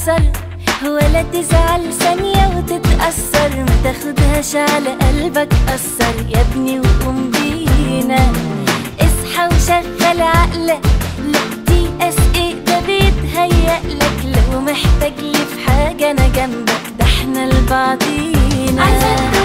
تتأثر ولا تزعل ثانية وتتأثر، ما تاخدهاش على قلبك أثر يا ابني وقوم بينا. اصحى وشغل عقلك، لا تيأس ايه ده بيتهيألك، لو محتاج لي في حاجة أنا جنبك، ده احنا لبعضينا.